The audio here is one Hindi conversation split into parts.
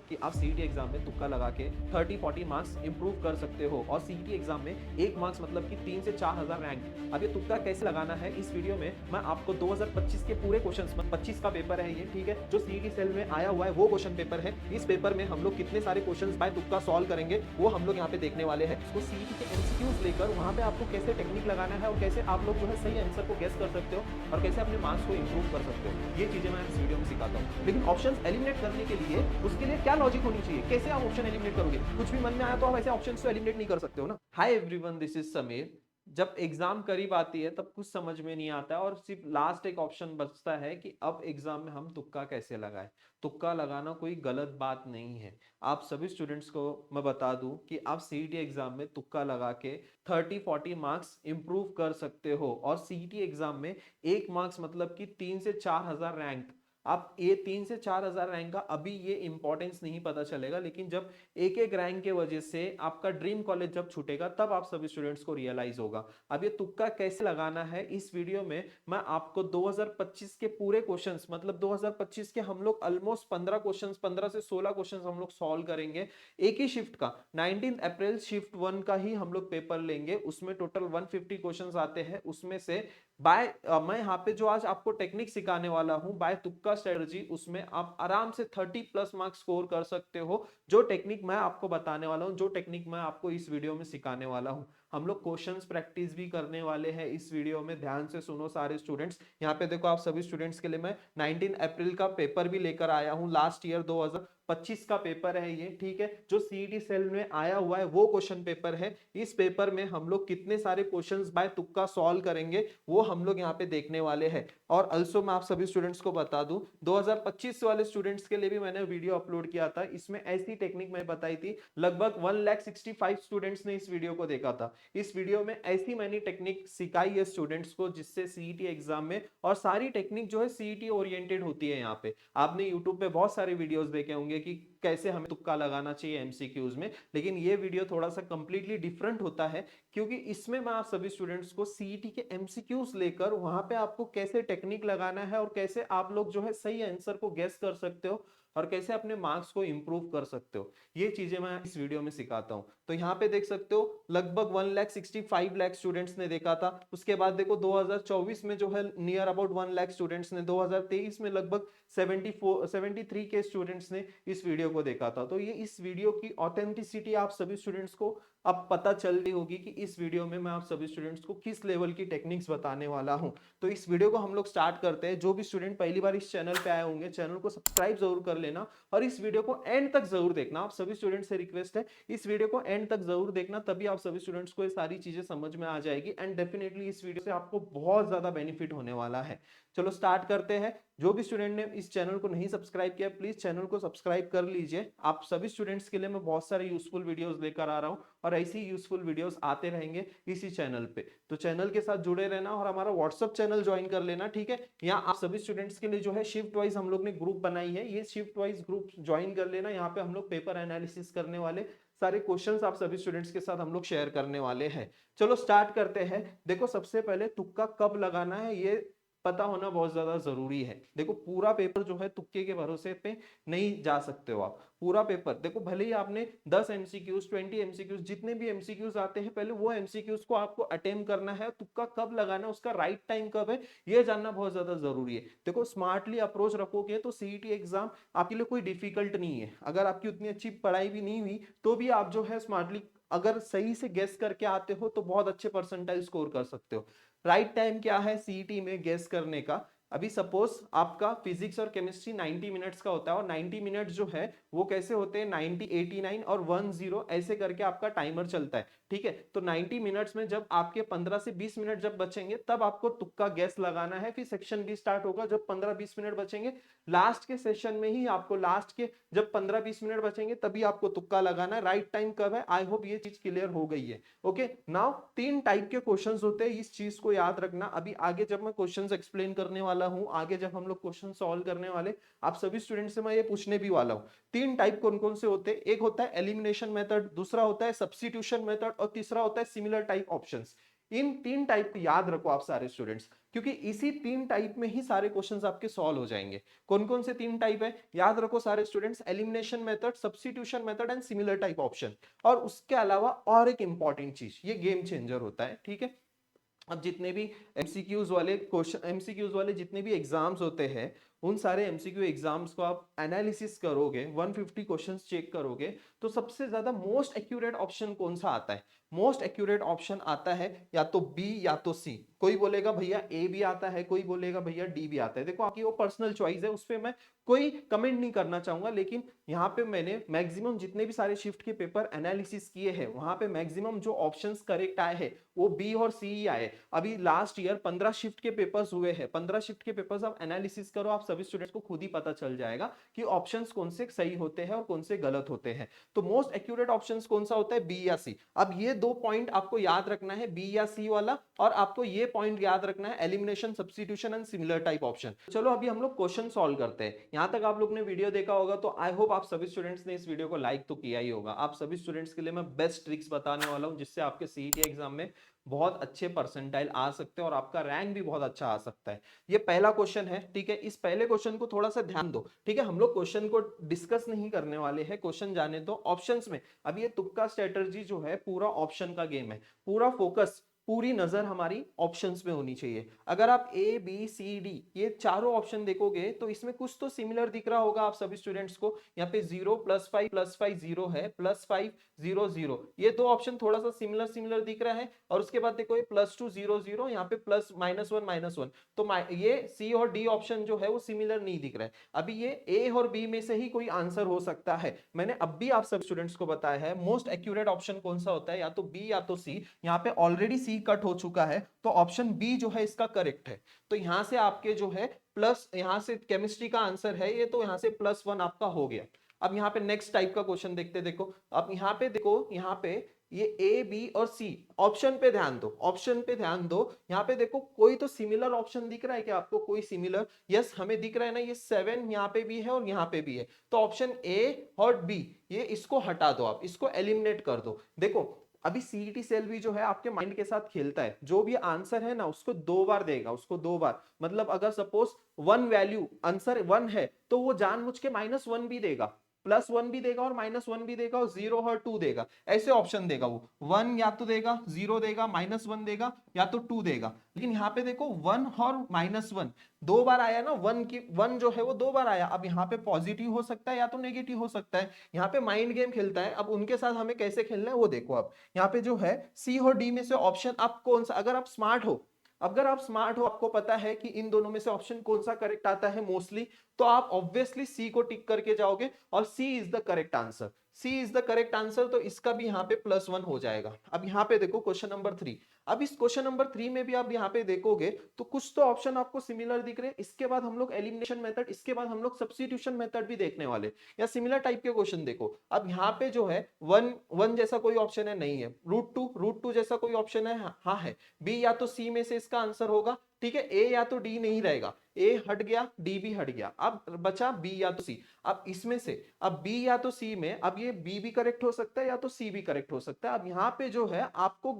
कि आप सीईटी एग्जाम में तुक्का लगा के 30-40 मार्क्स इंप्रूव कर सकते हो और सीईटी एग्जाम में 1 मार्क्स मतलब कि 3 से 4000 रैंक। अब ये तुक्का कैसे लगाना है इस वीडियो में मैं आपको 2025 के पूरे क्वेश्चंस 25 का पेपर है ये, ठीक है, जो सीईटी सेल में आया हुआ है वो क्वेश्चन पेपर है। इस पेपर में हम लोग कितने सारे क्वेश्चंस बाय तुक्का सॉल्व करेंगे वो हम लोग यहाँ पे देखने वाले हैं। तो सीईटी के एमसीक्यूज लेकर वहां पे आपको कैसे टेक्निक लगाना है और कैसे आप लोग जो है सही आंसर को गेस कर सकते हो और कैसे अपने मार्क्स को इंप्रूव कर सकते हो, ये चीजें मैं इस वीडियो में सिखाता हूँ। लेकिन ऑप्शंस एलिमिनेट करने के लिए उसके लिए क्या लॉजिक होनी चाहिए, कैसे आप ऑप्शन एलिमिनेट करोगे? कुछ भी मन में आया तो आप ऐसे ऑप्शंस तो एलिमिनेट नहीं कर सकते हो ना। Hi everyone, this is Sameer. जब एग्जाम करीब आती है तब कुछ समझ में नहीं आता है और सिर्फ लास्ट एक ऑप्शन बचता है कि अब एग्जाम में हम तुक्का कैसे लगाएं। तुक्का लगाना कोई गलत बात नहीं है। आप सभी स्टूडेंट्स को मैं बता दूं कि आप सीईटी एग्जाम में तुक्का लगा के 30-40 मार्क्स इंप्रूव कर सकते हो और सीईटी एग्जाम में 1 मार्क्स मतलब कि 3 से 4000 रैंक। आप ये 3 से 4000 रैंक का अभी ये इंपॉर्टेंस नहीं पता चलेगा, लेकिन जब एक एक रैंक के वजह से आपका ड्रीम कॉलेज जब छूटेगा तब आप सभी स्टूडेंट्स को रियलाइज होगा। अब ये तुक्का कैसे लगाना है इस वीडियो में मैं आपको 2025 के पूरे क्वेश्चंस मतलब 2025 के हम लोग ऑलमोस्ट 15 क्वेश्चंस 15 से 16 क्वेश्चंस हम लोग सॉल्व करेंगे एक ही शिफ्ट का। 19 अप्रैल शिफ्ट 1 का ही हम लोग पेपर लेंगे, उसमें टोटल 150 क्वेश्चंस आते हैं। उसमें से मैं यहाँ पे जो आज आपको टेक्निक सिखाने वाला हूँ बाय तुक्का स्ट्रेटजी, उसमें आप आराम से 30+ मार्क्स स्कोर कर सकते हो। जो टेक्निक मैं आपको बताने वाला हूँ, जो टेक्निक मैं आपको इस वीडियो में सिखाने वाला हूँ, हम लोग क्वेश्चंस प्रैक्टिस भी करने वाले हैं इस वीडियो में। ध्यान से सुनो सारे स्टूडेंट्स। यहाँ पे देखो आप सभी स्टूडेंट्स के लिए मैं 19 अप्रैल का पेपर भी लेकर आया हूँ। लास्ट ईयर 2025 का पेपर है ये, ठीक है, जो सीईटी सेल में आया हुआ है वो क्वेश्चन पेपर है। इस पेपर में हम लोग कितने सारे क्वेश्चंस बाय तुक्का सॉल्व करेंगे वो हम लोग यहाँ पे देखने वाले हैं। और अल्सो मैं आप सभी स्टूडेंट्स को बता दूं 2025 वाले स्टूडेंट्स के लिए भी मैंने वीडियो अपलोड किया था, इसमें ऐसी टेक्निक मैं बताई थी। लगभग 1,65,000 स्टूडेंट्स ने इस वीडियो को देखा था। इस वीडियो में ऐसी मैंने टेक्निक सिखाई है स्टूडेंट्स को जिससे सीईटी एग्जाम में, और सारी टेक्निक जो है सीईटी ओरिएंटेड होती है। यहाँ पे आपने यूट्यूब पे बहुत सारे वीडियोस देखे होंगे कि कैसे हमें तुक्का लगाना चाहिए एमसीक्यूज में, लेकिन ये वीडियो थोड़ा सा कंप्लीटली डिफरेंट होता है क्योंकि इसमें मैं आप सभी स्टूडेंट्स को सीईटी के एमसीक्यूज लेकर वहां पे आपको कैसे टेक्निक लगाना है और कैसे आप लोग जो है सही आंसर को गेस कर सकते हो और कैसे अपने मार्क्स को इंप्रूव कर सकते हो, ये चीजें मैं इस वीडियो में सिखाता हूं। तो यहाँ पे देख सकते हो लगभग 1,65,000 स्टूडेंट्स ने देखा था। उसके बाद देखो 2024 में जो है नियर अबाउट 1 लाख स्टूडेंट्स ने, 2023 में लगभग 73 के स्टूडेंट्स ने इस वीडियो को देखा था। तो ये इस वीडियो की ऑथेंटिसिटी आप सभी स्टूडेंट्स को अब पता चल रही होगी कि इस वीडियो में मैं आप सभी स्टूडेंट्स को किस लेवल की टेक्निक्स बताने वाला हूं। तो इस वीडियो को हम लोग स्टार्ट करते हैं। जो भी स्टूडेंट पहली बार इस चैनल पे आए होंगे चैनल को सब्सक्राइब जरूर कर लेना और इस वीडियो को एंड तक जरूर देखना। आप सभी स्टूडेंट से रिक्वेस्ट है इस वीडियो को एंड तक जरूर देखना, तभी आप सभी स्टूडेंट्स को ये सारी चीजें समझ में आ जाएगी एंड डेफिनेटली इस वीडियो से आपको बहुत ज्यादा बेनिफिट होने वाला है। चलो स्टार्ट करते हैं। जो भी स्टूडेंट ने इस चैनल को नहीं सब्सक्राइब किया प्लीज चैनल को सब्सक्राइब कर लीजिए। आप सभी स्टूडेंट्स के लिए मैं बहुत सारे यूजफुल वीडियोस लेकर आ रहा हूं और ऐसी यूजफुल वीडियोस आते रहेंगे इसी चैनल पे। तो चैनल के साथ जुड़े रहना और हमारा व्हाट्सअप चैनल ज्वाइन कर लेना, ठीक है। यहाँ आप सभी स्टूडेंट्स के लिए जो है शिफ्ट वाइज हम लोग ने ग्रुप बनाई है, ये शिफ्ट वाइज ग्रुप ज्वाइन कर लेना। यहाँ पे हम लोग पेपर एनालिसिस करने वाले, सारे क्वेश्चंस आप सभी स्टूडेंट्स के साथ हम लोग शेयर करने वाले हैं। चलो स्टार्ट करते हैं। देखो सबसे पहले तुक्का कब लगाना है ये पता होना बहुत ज्यादा जरूरी है। देखो पूरा पेपर जो है तुक्के के भरोसे पे नहीं जा सकते हो आप। पूरा पेपर देखो, भले ही आपने 10 एमसीक्यूज 20 एमसीक्यूज जितने भी एमसीक्यूज आते हैं पहले वो एमसीक्यूज को आपको अटेम्प्ट करना है। तुक्का कब लगाना है, उसका राइट टाइम कब है, ये जानना बहुत ज्यादा जरूरी है। देखो स्मार्टली अप्रोच रखोगे तो सीईटी एग्जाम आपके लिए कोई डिफिकल्ट नहीं है। अगर आपकी उतनी अच्छी पढ़ाई भी नहीं हुई तो भी आप जो है स्मार्टली अगर सही से गेस करके आते हो तो बहुत अच्छे परसेंटाइल स्कोर कर सकते हो। राइट टाइम क्या है सीईटी में गेस करने का? अभी सपोज आपका फिजिक्स और केमिस्ट्री 90 मिनट्स का होता है और 90 मिनट्स जो है वो कैसे होते हैं 90 89 और 10 ऐसे करके आपका टाइमर चलता है, ठीक है। तो 90 मिनट्स में जब आपके 15 से 20 मिनट जब बचेंगे तब आपको तुक्का गैस लगाना है। फिर सेक्शन बी स्टार्ट होगा जब 15-20 मिनट बचेंगे। लास्ट के सेशन में ही आपको लास्ट के जब 15-20 मिनट बचेंगे तभी आपको तुक्का लगाना है। राइट टाइम कब है, आई होप ये चीज क्लियर हो गई है। ओके नाउ 3 टाइप के क्वेश्चंस होते हैं, इस चीज को याद रखना। अभी आगे जब मैं क्वेश्चंस एक्सप्लेन करने वाला हूं, आगे जब हम लोग क्वेश्चन सॉल्व करने वाले, आप सभी स्टूडेंट से मैं ये पूछने भी वाला हूं 3 टाइप कौन कौन से होते हैं। एक होता है एलिमिनेशन मेथड, दूसरा होता है सब्स्टिट्यूशन मेथड और तीसरा होता है सिमिलर टाइप ऑप्शंस। इन 3 टाइप याद रखो आप सारे स्टूडेंट्स, क्योंकि इसी 3 टाइप में ही सारे क्वेश्चंस आपके सॉल्व हो जाएंगे। कौन कौन से 3 टाइप है याद रखो सारे students, elimination method, substitution method and similar type option. और उसके अलावा और एक इंपॉर्टेंट चीज, ये गेम चेंजर होता है, ठीक है। अब जितने भी एमसीक्यूज वाले क्वेश्चन, एमसीक्यूज वाले जितने भी एग्जाम्स होते हैं, उन सारे एमसीक्यू एग्जाम्स को आप एनालिसिस करोगे, 150 क्वेश्चंस चेक करोगे, तो सबसे ज्यादा मोस्ट एक्यूरेट ऑप्शन कौन सा आता है? मोस्ट एक्यूरेट ऑप्शन आता है या तो बी या तो सी। कोई बोलेगा भैया ए भी आता है, कोई बोलेगा भैया डी भी आता है। देखो आपकी वो पर्सनल चॉइस है, उस पर मैं कोई कमेंट नहीं करना चाहूंगा, लेकिन यहाँ पे मैंने मैक्सिमम जितने भी सारे शिफ्ट के पेपर एनालिसिस किए हैं, वहां पे मैक्सिमम जो ऑप्शंस करेक्ट आए हैं वो बी और सी ही आए। अभी लास्ट ईयर 15 शिफ्ट के पेपर्स हुए हैं, 15 शिफ्ट के पेपर्स आप एनालिसिस करो, आप सभी स्टूडेंट्स को खुद ही पता चल जाएगा कि ऑप्शंस कौन से सही होते हैं और कौन से गलत होते हैं। तो मोस्ट एक्यूरेट ऑप्शंस कौन सा होता है, बी या सी। अब ये 2 पॉइंट आपको याद रखना है, बी या सी वाला, और आपको ये पॉइंट याद रखना है, elimination, substitution and similar type option. चलो अभी हम लोग क्वेश्चन सॉल्व करते हैं। यहां तक आप लोग ने वीडियो देखा होगा, तो आई होप आप सभी स्टूडेंट्स ने इस वीडियो को लाइक तो किया ही होगा। आप सभी स्टूडेंट्स के लिए मैं बेस्ट ट्रिक्स बताने वाला हूं, जिससे आपके सीईटी एग्जाम में बहुत अच्छे परसेंटाइल आ सकते हैं और आपका रैंक भी बहुत अच्छा आ सकता है। ये पहला क्वेश्चन है, ठीक है। इस पहले क्वेश्चन को थोड़ा सा ध्यान दो, ठीक है। हम लोग क्वेश्चन को डिस्कस नहीं करने वाले हैं, क्वेश्चन जाने दो। ऑप्शंस में अब ये तुक्का स्ट्रेटजी जो है पूरा ऑप्शन का गेम है, पूरा फोकस, पूरी नजर हमारी ऑप्शंस में होनी चाहिए। अगर आप ए बी सी डी ये चारों ऑप्शन देखोगे तो इसमें कुछ तो सिमिलर दिख रहा होगा आप सभी स्टूडेंट्स को। यहाँ पे 0 +5 0 है, +5 0 0, ये 2 ऑप्शन थोड़ा सा सिमिलर सिमिलर दिख रहा है। और उसके बाद देखो ये +2 0 0, यहाँ पे प्लस -1 -1, तो ये सी और डी ऑप्शन जो है वो सिमिलर नहीं दिख रहा है। अभी ये ए और बी में से ही कोई आंसर हो सकता है। मैंने अब भी आप सब स्टूडेंट्स को बताया है मोस्ट एक्यूरेट ऑप्शन कौन सा होता है, या तो बी या तो सी। यहाँ पे ऑलरेडी सी कट हो चुका है, तो ऑप्शन बी जो है इसका करेक्ट है। तो यहां से आपके जो है प्लस, यहां से केमिस्ट्री का आंसर है ये, तो यहां से +1 आपका हो गया। अब यहाँ पे नेक्स्ट टाइप का क्वेश्चन देखते, देखो अब यहाँ पे देखो, यहाँ पे ये ए बी और सी ऑप्शन पे ध्यान दो, ऑप्शन पे ध्यान दो। यहाँ पे देखो कोई तो सिमिलर ऑप्शन दिख रहा है क्या आपको, कोई सिमिलर? यस हमें दिख रहा है ना, ये 7 यहाँ पे भी है और यहाँ पे भी है। तो ऑप्शन ए और बी ये इसको हटा दो, आप इसको एलिमिनेट कर दो। देखो अभी सीईटी सेल भी जो है आपके माइंड के साथ खेलता है, जो भी आंसर है ना उसको 2 बार देगा, उसको 2 बार। मतलब अगर सपोज 1 वैल्यू आंसर 1 है, तो वो जानबूझ के -1 भी देगा, +1 भी देगा और -1 भी देगा और 0 और 2 देगा। ऐसे ऑप्शन देगा वो, 1 या तो देगा, 0 देगा, -1 देगा, या तो 2 देगा। लेकिन यहाँ पे देखो 1 और -1 2 बार आया ना, 1 जो है वो 2 बार आया। अब यहाँ पे पॉजिटिव हो सकता है या तो नेगेटिव हो सकता है। यहाँ पे माइंड गेम खेलता है। अब उनके साथ हमें कैसे खेलना है वो देखो। अब यहाँ पे जो है सी और डी में से ऑप्शन आप कौन सा, अगर आप स्मार्ट हो, आपको पता है कि इन दोनों में से ऑप्शन कौन सा करेक्ट आता है मोस्टली, तो आप ऑब्वियसली सी को टिक करके जाओगे और C is the correct answer. C is the correct answer, तो इसका भी यहाँ पे +1 हो जाएगा। अब यहाँ पे देखो क्वेश्चन नंबर 3। अब इस क्वेश्चन नंबर 3 में भी आप यहाँ पे देखोगे तो कुछ तो ऑप्शन आपको सिमिलर दिख रहे हैं। इसके बाद हम लोग एलिमिनेशन मेथड, इसके बाद हम लोग सब्स्टिट्यूशन मेथड भी देखने वाले, या सिमिलर टाइप के क्वेश्चन देखो। अब यहाँ पे जो है 1 जैसा कोई ऑप्शन है, नहीं है। √2 जैसा कोई ऑप्शन है, हाँ है। बी या तो सी में से इसका आंसर होगा, ठीक है। ए या तो डी नहीं रहेगा, ए हट गया, डी भी हट गया, अब बचा बी या तो सी। अब इसमें से अब बी या तो सी में, अब ये बी भी करेक्ट हो सकता है या तो सी भी करेक्ट हो सकता है। अब यहाँ पे जो है आपको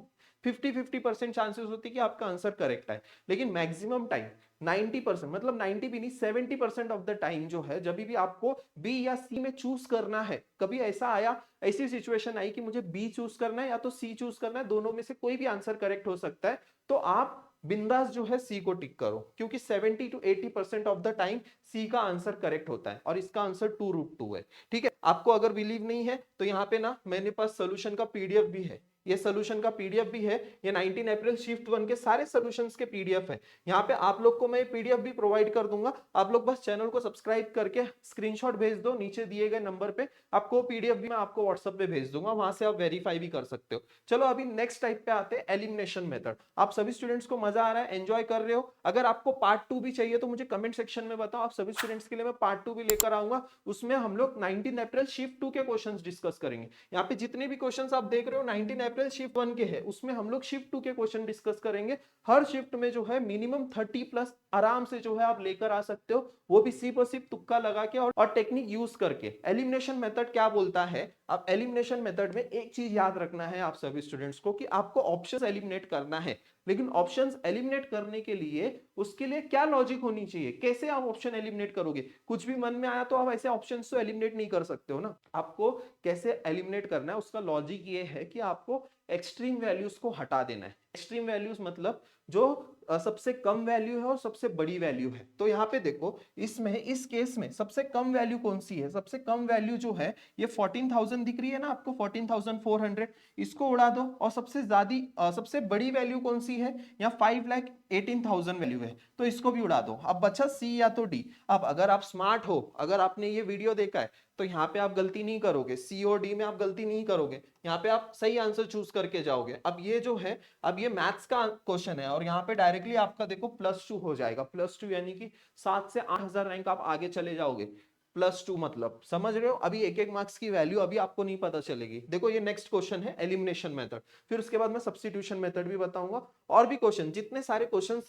50-50% चांसेस होती है कि आपका आंसर करेक्ट है। लेकिन मैक्सिमम टाइम 90%, मतलब 90 भी नहीं, 70% ऑफ द टाइम जो है, जब भी आपको बी या सी में चूज करना है, कभी ऐसा आया, ऐसी सिचुएशन आई कि मुझे बी चूज करना है या तो सी चूज करना है, दोनों में से कोई भी आंसर करेक्ट हो सकता है, तो आप बिंदास जो है सी को टिक करो, क्योंकि 70 to 80% ऑफ द टाइम सी का आंसर करेक्ट होता है और इसका आंसर 2√2 है, ठीक है। आपको अगर बिलीव नहीं है तो यहाँ पे ना मेरे पास सोल्यूशन का पीडीएफ भी है, ये सोल्यूशन का पीडीएफ भी है। ये 19 अप्रैल शिफ्ट 1 के सारे सॉल्यूशंस के पीडीएफ है। यहाँ पे आप लोग को मैं पीडीएफ भी प्रोवाइड कर दूंगा। आप लोग बस चैनल को सब्सक्राइब करके स्क्रीनशॉट भेज दो नीचे दिए गए नंबर पे, आपको पीडीएफ भी मैं आपको व्हाट्सएप पे भेज दूंगा, वहां से आप वेरीफाई भी कर सकते हो। चलो अभी नेक्स्ट टाइप पे आते हैं, एलिमिनेशन मेथड। आप सभी स्टूडेंट्स को मजा आ रहा है, एंजॉय कर रहे हो? अगर आपको पार्ट 2 भी चाहिए तो मुझे कमेंट सेक्शन में बताओ, आप सभी स्टूडेंट्स के लिए मैं पार्ट 2 भी लेकर आऊंगा। उसमें हम लोग 19 अप्रैल शिफ्ट 2 के क्वेश्चंस डिस्कस करेंगे। यहाँ पे जितने भी क्वेश्चंस आप देख रहे हो 19 अप्रैल 12 शिफ्ट 1 के है, उसमें हम लोग शिफ्ट 2 के क्वेश्चन डिस्कस करेंगे। हर शिफ्ट में जो है मिनिमम 30 प्लस आराम से जो है आप लेकर आ सकते हो, वो भी सिर्फ और सिर्फ तुक्का लगा के और टेक्निक यूज करके। एलिमिनेशन मेथड क्या बोलता है? अब एलिमिनेशन मेथड में एक चीज याद रखना है आप सभी स्टूडेंट्स को कि आपको ऑप्शंस एलिमिनेट करना है, लेकिन ऑप्शंस एलिमिनेट करने के लिए उसके लिए क्या लॉजिक होनी चाहिए, कैसे आप ऑप्शन एलिमिनेट करोगे? कुछ भी मन में आया तो आप ऐसे ऑप्शंस तो एलिमिनेट नहीं कर सकते हो ना। आपको कैसे एलिमिनेट करना है उसका लॉजिक ये है कि आपको एक्सट्रीम वैल्यूज को हटा देना है। एक्सट्रीम वैल्यूज मतलब जो सबसे कम वैल्यू है और सबसे बड़ी वैल्यू है। तो यहाँ पे देखो, इसमें इस केस में सबसे कम वैल्यू कौन सी है? सबसे कम वैल्यू जो है ये 14,000 दिख रही है ना आपको, 14,400, इसको उड़ा दो। और सबसे बड़ी वैल्यू कौन सी है? यहाँ 5,18,000 वैल्यू है, तो इसको भी उड़ा दो। अब बचा सी या तो डी। अब अगर आप स्मार्ट हो, अगर आपने ये वीडियो देखा है, तो यहाँ पे आप गलती नहीं करोगे, सी और डी में आप गलती नहीं करोगे, यहाँ पे आप सही आंसर चूज करके जाओगे। अब ये जो है, अब ये मैथ्स का क्वेश्चन है और यहाँ पे डायरेक्टली आपका देखो +2 हो जाएगा। +2 यानी कि 7 से 8,000 रैंक आप आगे चले जाओगे। +2 मतलब समझ रहे हो? अभी एक एक मार्क्स की वैल्यू अभी आपको नहीं पता चलेगी। देखो ये नेक्स्ट क्वेश्चन है एलिमिनेशन मेथड, फिर उसके बाद मैं सब्स्टिट्यूशन मेथड भी बताऊंगा। और भी क्वेश्चन, जितने सारे क्वेश्चन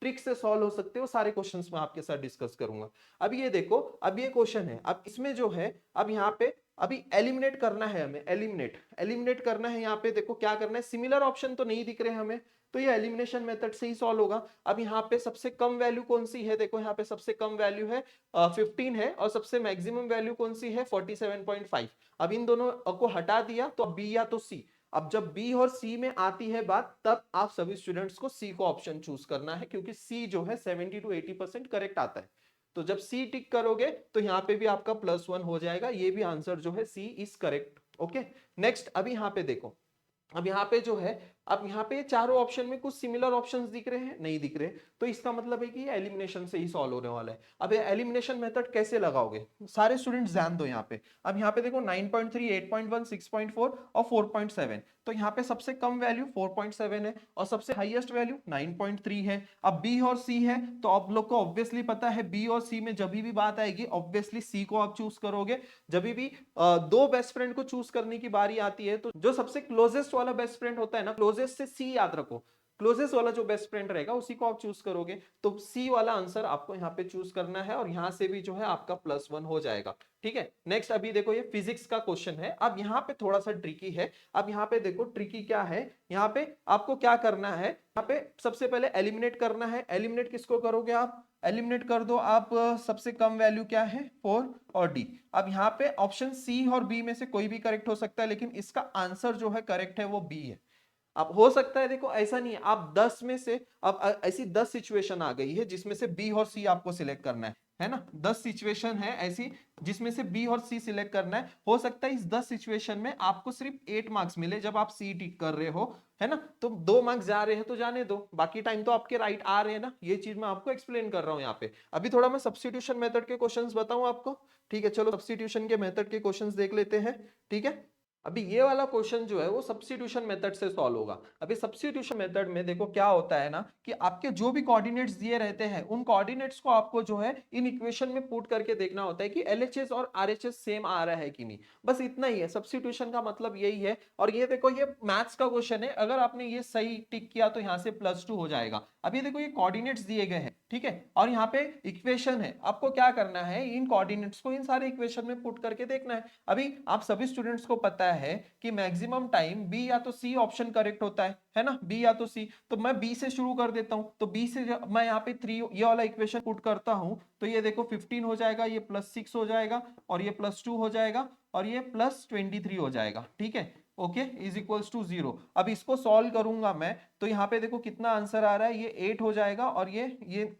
ट्रिक से सॉल्व हो सकते हो सारे क्वेश्चंस मैं आपके साथ डिस्कस करूंगा। अब ये देखो, अब ये क्वेश्चन है, अब इसमें जो है, अब यहाँ पे अभी एलिमिनेट करना है हमें, एलिमिनेट करना है। यहाँ पे देखो क्या करना है, सिमिलर ऑप्शन तो नहीं दिख रहे हमें, तो ये एलिमिनेशन मेथड से ही सॉल्व होगा। अब यहाँ पे सबसे कम वैल्यू कौन सी है? देखो यहाँ पे सबसे कम वैल्यू है 15 है, और सबसे मैक्सिमम वैल्यू कौन सी है? 47.5। अब इन दोनों को हटा दिया तो बी या तो सी। अब जब बी और सी में आती है बात, तब आप सभी स्टूडेंट्स को सी को ऑप्शन चूज करना है, क्योंकि सी जो है 70 to 80% करेक्ट आता है। तो जब सी टिक करोगे तो यहाँ पे भी आपका +1 हो जाएगा, ये भी आंसर जो है सी इज करेक्ट। ओके, नेक्स्ट अभी यहाँ पे देखो, अब यहाँ पे जो है, अब यहाँ पे चारों ऑप्शन में कुछ सिमिलर ऑप्शंस दिख रहे हैं, नहीं दिख रहे, तो इसका मतलब है कि ये एलिमिनेशन से ही सॉल्व होने वाला है। अब ये एलिमिनेशन मेथड कैसे लगाओगे, सारे स्टूडेंट्स ध्यान दो यहाँ पे। अब यहाँ पे देखो 9.3, 8.1, 6.4 और 4.7, तो यहाँ पे सबसे कम वैल्यू 4.7 है और सबसे हाईएस्ट वैल्यू 9.3 है। अब बी और सी है, तो आप लोग को ऑब्वियसली पता है बी और सी में जब भी बात आएगी ऑब्वियसली सी को आप चूज करोगे। जब भी दो बेस्ट फ्रेंड को चूज करने की बारी आती है, तो जो सबसे क्लोजेस्ट वाला बेस्ट फ्रेंड होता है ना, क्लोजेस्ट से सी याद रखो, क्लोजेस्ट वाला जो बेस्ट फ्रेंड रहेगा उसी को आप चूज करोगे। तो सी वाला आंसर आपको यहाँ पे चूज करना है, और यहाँ से भी जो है आपका +1 हो जाएगा। ठीक है, नेक्स्ट अभी देखो ये फिजिक्स का क्वेश्चन है। अब यहाँ पे थोड़ा सा ट्रिकी है। अब यहाँ पे देखो ट्रिकी क्या है, यहाँ पे आपको क्या करना है, यहाँ पे सबसे पहले एलिमिनेट करना है। एलिमिनेट किसको करोगे आप? एलिमिनेट कर दो आप, सबसे कम वैल्यू क्या है? 4 और डी। अब यहाँ पे ऑप्शन सी और बी में से कोई भी करेक्ट हो सकता है, लेकिन इसका आंसर जो है करेक्ट है वो बी है। अब हो सकता है, देखो ऐसा नहीं है, आप 10 में से, अब ऐसी 10 सिचुएशन आ गई है जिसमें से बी और सी आपको सिलेक्ट करना है ना। 10 सिचुएशन है ऐसी जिसमें से बी और सी सिलेक्ट करना है। हो सकता है इस 10 सिचुएशन में आपको सिर्फ 8 मार्क्स मिले जब आप सी टिक कर रहे हो, है ना। तो 2 मार्क्स जा रहे हैं तो जाने दो, बाकी टाइम तो आपके राइट आ रहे हैं ना। ये चीज मैं आपको एक्सप्लेन कर रहा हूं यहाँ पे। अभी थोड़ा मैं सब्स्टिट्यूशन मेथड के क्वेश्चंस बताऊं आपको, ठीक है। चलो सब्स्टिट्यूशन के मेथड के क्वेश्चंस देख लेते हैं, ठीक है। अभी ये वाला क्वेश्चन जो है वो सब्स्टिट्यूशन मेथड से सॉल्व होगा। अभी सब्स्टिट्यूशन मेथड में देखो क्या होता है ना, कि आपके जो भी कोऑर्डिनेट्स दिए रहते हैं उन कोऑर्डिनेट्स को आपको जो है इन इक्वेशन में पुट करके देखना होता है कि एलएचएस और आरएचएस सेम आ रहा है कि नहीं। बस इतना ही है सब्स्टिट्यूशन का मतलब, यही है। और ये देखो ये मैथ्स का क्वेश्चन है, अगर आपने ये सही टिक किया तो यहाँ से +2 हो जाएगा। अब ये देखो ये कोऑर्डिनेट्स दिए गए हैं, ठीक है, और यहाँ पे इक्वेशन है। आपको क्या करना है, इन कोऑर्डिनेट्स को इन सारे इक्वेशन में पुट करके देखना है। अभी आप सभी स्टूडेंट्स को पता है कि मैक्सिमम टाइम बी या तो सी ऑप्शन करेक्ट होता है ना, बी या तो सी। तो मैं बी से शुरू कर देता हूं, तो बी से मैं यहाँ पे 3 ये वाला इक्वेशन पुट करता हूं, तो ये देखो 15 हो जाएगा, ये +6 हो जाएगा, और ये +2 हो जाएगा, और ये +23 हो जाएगा, ठीक है। Okay, is equals to 0। अब इसको सॉल्व करूंगा मैं, तो यहाँ पे देखो कितना आंसर आ रहा है, ये 8 हो जाएगा, और ये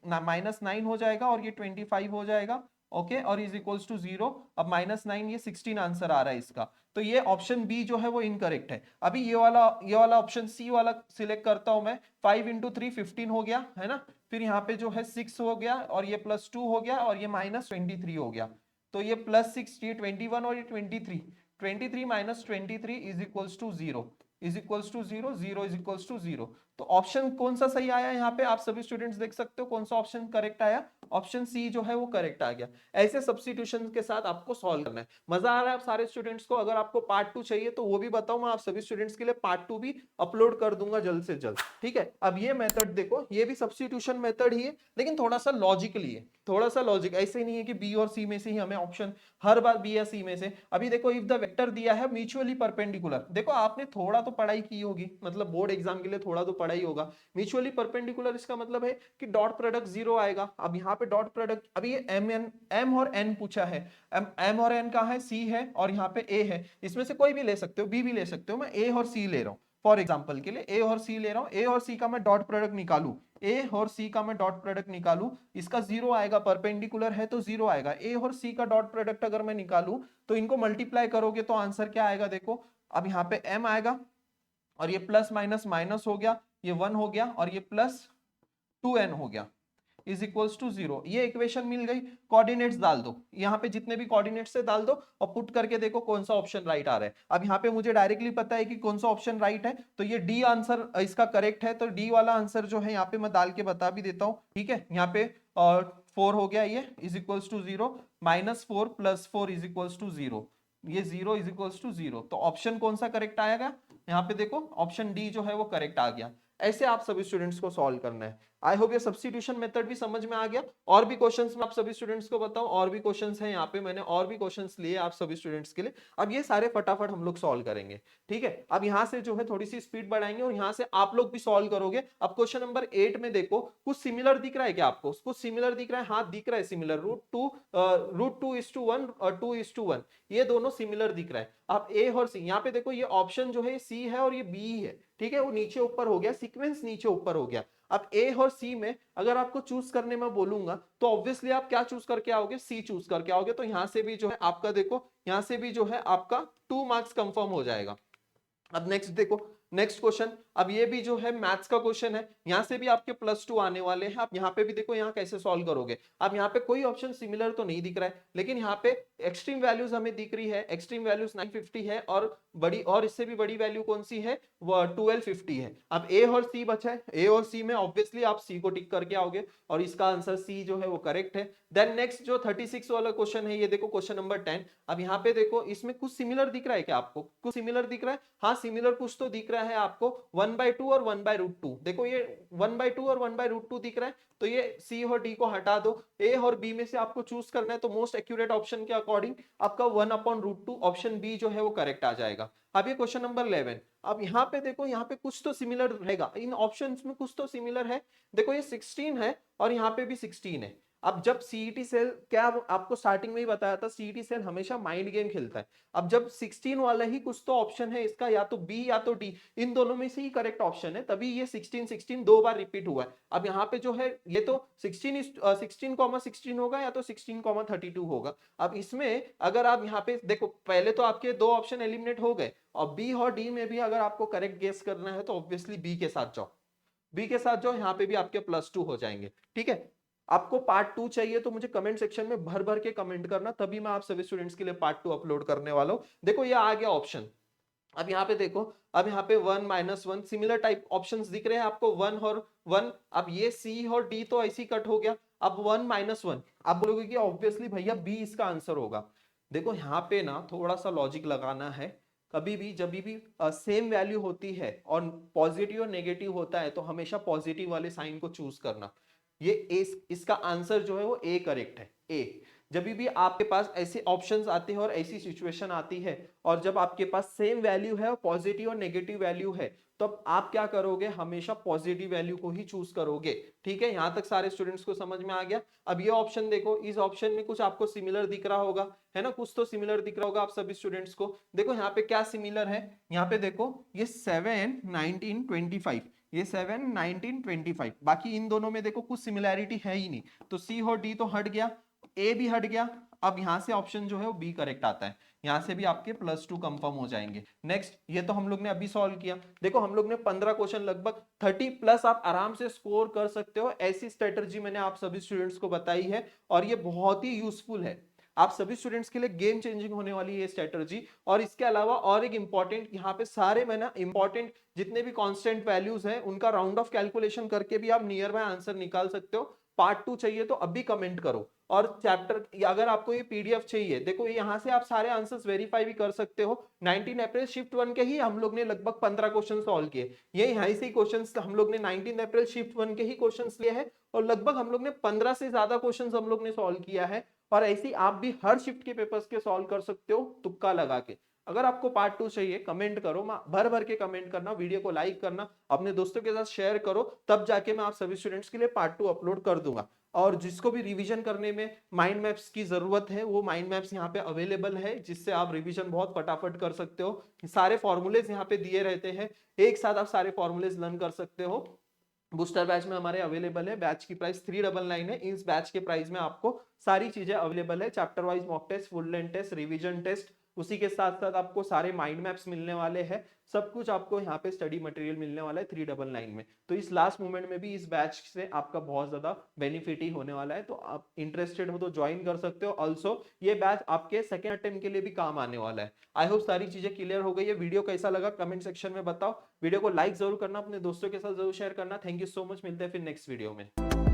-9 हो जाएगा, और ये 25 हो जाएगा। ओके, और इज इक्वल्स टू 0। अब -9, ये 16 आंसर आ रहा है इसका। तो ये ऑप्शन बी जो है वो इनकरेक्ट है। अभी ये वाला ऑप्शन सी वाला सिलेक्ट करता हूं मैं। 5 × 3 15 हो गया, है ना। फिर यहाँ पे जो है 6 हो गया, और ये +2 हो गया, और ये -23 हो गया। तो ये +6, ये 21 और ये 23 23 - 23 is equals to 0। Is equals to 0, 0 is equals to 0। तो ऑप्शन कौन सा सही आया यहाँ पे, आप सभी स्टूडेंट्स देख सकते हो कौन सा ऑप्शन करेक्ट आया, ऑप्शन सी जो है वो करेक्ट आ गया। ऐसे सब्स्टिट्यूशन के साथ आपको सॉल्व करना है। मजा आ रहा है आप सारे स्टूडेंट्स को? अगर आपको पार्ट 2 चाहिए तो वो भी बताओ, मैं आप सभी स्टूडेंट्स के लिए पार्ट 2 भी अपलोड कर दूंगा जल्द से जल्द, ठीक है। अब ये मेथड देखो, ये भी सब्स्टिट्यूशन मेथड ही है, लेकिन थोड़ा सा लॉजिकली है, थोड़ा सा लॉजिक, ऐसे नहीं है कि बी और सी में से ही हमें ऑप्शन हर बार बी या सी में से। अभी देखो इफ द वेक्टर दिया है म्यूचुअली परपेंडिकुलर, देखो आपने थोड़ा तो पढ़ाई की होगी, मतलब बोर्ड एग्जाम के लिए थोड़ा तो पढ़ाई होगा। म्यूचुअली परपेंडिकुलर इसका मतलब है कि डॉट प्रोडक्ट 0 आएगा। अब यहाँ पे डॉट प्रोडक्ट, अभी ये एम और एन पूछा है, एम और एन कहाँ है, सी है और यहाँ पे ए है, इसमें से कोई भी ले सकते हो, बी भी ले सकते हो, मैं ए और सी ले रहा हूँ फॉर एग्जाम्पल के लिए, ए और सी ले रहा हूँ। ए और सी का मैं डॉट प्रोडक्ट निकालू, ए और सी का मैं डॉट प्रोडक्ट निकालू, इसका 0 आएगा, परपेंडिकुलर है तो 0 आएगा। ए और सी का डॉट प्रोडक्ट अगर मैं निकालू तो इनको मल्टीप्लाई करोगे तो आंसर क्या आएगा, देखो अब यहाँ पे एम आएगा और ये प्लस माइनस माइनस हो गया, ये 1 हो गया और ये प्लस 2n हो गया, इज इक्वल्स टू 0। ये इक्वेशन मिल गई। कोऑर्डिनेट्स डाल दो, यहाँ पे जितने भी कोऑर्डिनेट्स से डाल दो और पुट करके देखो कौन सा ऑप्शन राइट आ रहा है। अब यहाँ पे मुझे डायरेक्टली पता है कि कौन सा ऑप्शन राइट है, तो ये डी आंसर इसका करेक्ट है। तो डी वाला आंसर जो है यहाँ पे मैं डाल के बता भी देता हूँ, ठीक है। यहाँ पे 4 हो गया, ये is equals to 0, -4 + 4 is equals to 0, ये 0 इज इक्वल्स टू 0। तो ऑप्शन कौन सा करेक्ट आएगा, यहाँ पे देखो ऑप्शन डी जो है वो करेक्ट आ गया। ऐसे आप सभी स्टूडेंट्स को सॉल्व करना है। आई होप ये सब्स्टिट्यूशन मेथड भी समझ में आ गया। और भी क्वेश्चंस में आप सभी स्टूडेंट्स को बताऊं, और भी क्वेश्चंस हैं यहाँ पे, मैंने और भी क्वेश्चंस लिए आप सभी स्टूडेंट्स के लिए। अब ये सारे फटाफट हम लोग सॉल्व करेंगे, ठीक है। अब यहाँ से जो है थोड़ी सी स्पीड बढ़ाएंगे और यहाँ से आप लोग भी सॉल्व करोगे। अब क्वेश्चन नंबर 8 में देखो, कुछ सिमिलर दिख रहा है क्या आपको, कुछ सिमिलर दिख रहा है, हाँ दिख रहा है सिमिलर, √2:1 और 2:1, ये दोनों सिमिलर दिख रहा है। अब ए और सी, यहाँ पे देखो ये ऑप्शन जो है सी है और ये बी है, ठीक है, वो नीचे ऊपर हो गया, सीक्वेंस नीचे ऊपर हो गया। अब ए और सी में अगर आपको चूज करने में बोलूंगा तो ऑब्वियसली आप क्या चूज करके आओगे, सी चूज करके आओगे। तो यहां से भी जो है आपका देखो, यहां से भी जो है आपका 2 मार्क्स कंफर्म हो जाएगा। अब नेक्स्ट देखो, नेक्स्ट क्वेश्चन, अब ये भी जो है मैथ्स का क्वेश्चन है, यहां से भी आपके +2 आने वाले हैं। आप यहाँ पे भी देखो, यहाँ कैसे सॉल्व करोगे। अब यहाँ पे कोई ऑप्शन सिमिलर तो नहीं दिख रहा है, लेकिन यहाँ पे एक्सट्रीम वैल्यूज हमें दिख रही है, एक्सट्रीम वैल्यूज 950 है और बड़ी, और इससे भी बड़ी वैल्यू कौन सी है, वो 1250 है। अब ए और सी बचा है, ए और सी में ऑब्वियसली आप सी को टिक करके आओगे और इसका आंसर सी जो है वो करेक्ट है। देन नेक्स्ट जो 36 वाला क्वेश्चन है, ये देखो क्वेश्चन नंबर 10। अब यहाँ पे देखो, इसमें कुछ सिमिलर दिख रहा है क्या आपको, कुछ सिमिलर दिख रहा है, हाँ सिमिलर कुछ तो दिख रहा है आपको, 1/2 और 1/√2। देखो ये 1/2 और 1/√2 दिख रहा है, तो ये सी और डी को हटा दो। ए और बी में से आपको चूज करना है, तो मोस्ट एक्यूरेट ऑप्शन के अकॉर्डिंग आपका 1/√2 ऑप्शन बी जो है वो करेक्ट आ जाएगा। अब ये क्वेश्चन नंबर 11। अब यहाँ पे देखो, यहाँ पे कुछ तो सिमिलर रहेगा, इन ऑप्शंस में कुछ तो सिमिलर है। देखो ये 16 है और यहाँ पे भी 16 है। अब जब सीईटी सेल, क्या आपको स्टार्टिंग में ही बताया था, सीईटी सेल हमेशा माइंड गेम खेलता है। अब जब 16 वाला ही कुछ तो ऑप्शन है इसका, या तो बी या तो डी, इन दोनों में से ही करेक्ट ऑप्शन है, तभी ये 16 दो बार रिपीट हुआ है। अब यहाँ पे जो है ये तो 16 होगा या तो 16,32 होगा। अब इसमें अगर आप यहाँ पे देखो, पहले तो आपके दो ऑप्शन एलिमिनेट हो गए, और बी और डी में भी अगर आपको करेक्ट गेस करना है तो ऑब्वियसली बी के साथ जाओ, बी के साथ जाओ, यहाँ पे भी आपके +2 हो जाएंगे, ठीक है। आपको पार्ट 2 चाहिए तो मुझे कमेंट सेक्शन में भर भर के कमेंट करना, तभी मैं आप सभी स्टूडेंट्स के लिए पार्ट 2 अपलोड करने वाला हूं। देखो ये आ गया ऑप्शन। अब यहाँ पे देखो, अब यहाँ पे 1 -1 सिमिलर टाइप ऑप्शंस दिख रहे हैं आपको, 1 और 1। अब ये सी और डी तो ऐसे ही कट हो गया। अब 1 -1, आप बोलोगे कि ऑब्वियसली भैया बी इसका आंसर होगा। देखो यहाँ पे ना थोड़ा सा लॉजिक लगाना है। कभी भी जब भी सेम वैल्यू होती है और पॉजिटिव और नेगेटिव होता है, तो हमेशा पॉजिटिव वाले साइन को चूज करना। ये इसका आंसर जो है वो ए करेक्ट है, ए। जब भी आपके पास ऐसे ऑप्शंस आते हैं और ऐसी सिचुएशन आती है, और जब आपके पास सेम वैल्यू है और पॉजिटिव और नेगेटिव वैल्यू है, तो अब आप क्या करोगे, हमेशा पॉजिटिव वैल्यू को ही चूज करोगे, ठीक है। यहां तक सारे स्टूडेंट्स को समझ में आ गया। अब ये ऑप्शन देखो, इस ऑप्शन में कुछ आपको सिमिलर दिख रहा होगा, है ना, कुछ तो सिमिलर दिख रहा होगा आप सभी स्टूडेंट्स को। देखो यहाँ पे क्या सिमिलर है, यहाँ पे देखो ये 7 19 25, ये 7 19 25, बाकी इन दोनों में देखो कुछ सिमिलैरिटी है ही नहीं, तो सी और डी तो हट गया, ए भी हट गया। अब यहां से ऑप्शन जो है वो बी करेक्ट आता है, यहां से भी आपके +2 कंफर्म हो जाएंगे। नेक्स्ट, ये तो हम लोग ने अभी सॉल्व किया। देखो हम लोग ने 15 क्वेश्चन, लगभग 30+ आप आराम से स्कोर कर सकते हो। ऐसी स्ट्रेटजी मैंने आप सभी स्टूडेंट्स को बताई है और ये बहुत ही यूजफुल है। आप सभी स्टूडेंट्स के लिए गेम चेंजिंग होने वाली है ये स्ट्रेटजी। और इसके अलावा और एक इंपॉर्टेंट यहाँ पे सारे मैं ना इंपॉर्टेंट जितने भी कांस्टेंट वैल्यूज हैं उनका राउंड ऑफ कैलकुलेशन करके भी आप नियर बाय आंसर निकाल सकते हो। पार्ट 2 चाहिए तो अभी कमेंट करो। और चैप्टर अगर आपको ये पीडीएफ चाहिए, देखो यहाँ से आप सारे आंसर्स वेरीफाई भी कर सकते हो। 19 अप्रैल शिफ्ट 1 के ही हम लोग ने लगभग 15 क्वेश्चन सॉल्व किए। ये यहाँ से ही क्वेश्चंस हम लोग ने 19 अप्रैल शिफ्ट 1 के ही क्वेश्चंस लिए हैं और लगभग हम लोग ने 15 से ज्यादा क्वेश्चंस हम लोग ने सॉल्व किया है। और ऐसे ही आप भी हर शिफ्ट के पेपर्स के सॉल्व कर सकते हो तुक्का लगा के। अगर आपको पार्ट 2 चाहिए कमेंट करो, भर भर के कमेंट करना, वीडियो को लाइक करना, अपने दोस्तों के साथ शेयर करो, तब जाके मैं आप सभी स्टूडेंट्स के लिए पार्ट 2 अपलोड कर दूंगा। और जिसको भी रिवीजन करने में माइंड मैप्स की जरूरत है वो माइंड मैप्स यहाँ पे अवेलेबल है, जिससे आप रिवीजन बहुत फटाफट कर सकते हो। सारे फॉर्मूलेज यहाँ पे दिए रहते हैं, एक साथ आप सारे फॉर्मूलेज लर्न कर सकते हो। बूस्टर बैच में हमारे अवेलेबल है, बैच की प्राइस 399 है। इस बैच के प्राइस में आपको सारी चीजें अवेलेबल है, chapter wise mock test, full length test, revision test, उसी के साथ साथ आपको सारे माइंड मैप्स मिलने वाले हैं। सब कुछ आपको यहाँ पे स्टडी मटेरियल मिलने वाला है 399 में। तो इस लास्ट मोमेंट में भी इस बैच से आपका बहुत ज्यादा बेनिफिट ही होने वाला है, तो आप इंटरेस्टेड हो तो ज्वाइन कर सकते हो। ऑल्सो ये बैच आपके सेकेंड अटेम्प्ट के लिए भी काम आने वाला है। आई होप सारी चीजें क्लियर हो गई है। वीडियो कैसा लगा कमेंट सेक्शन में बताओ, वीडियो को लाइक जरूर करना, अपने दोस्तों के साथ जरूर शेयर करना। थैंक यू सो मच, मिलते हैं फिर नेक्स्ट वीडियो में।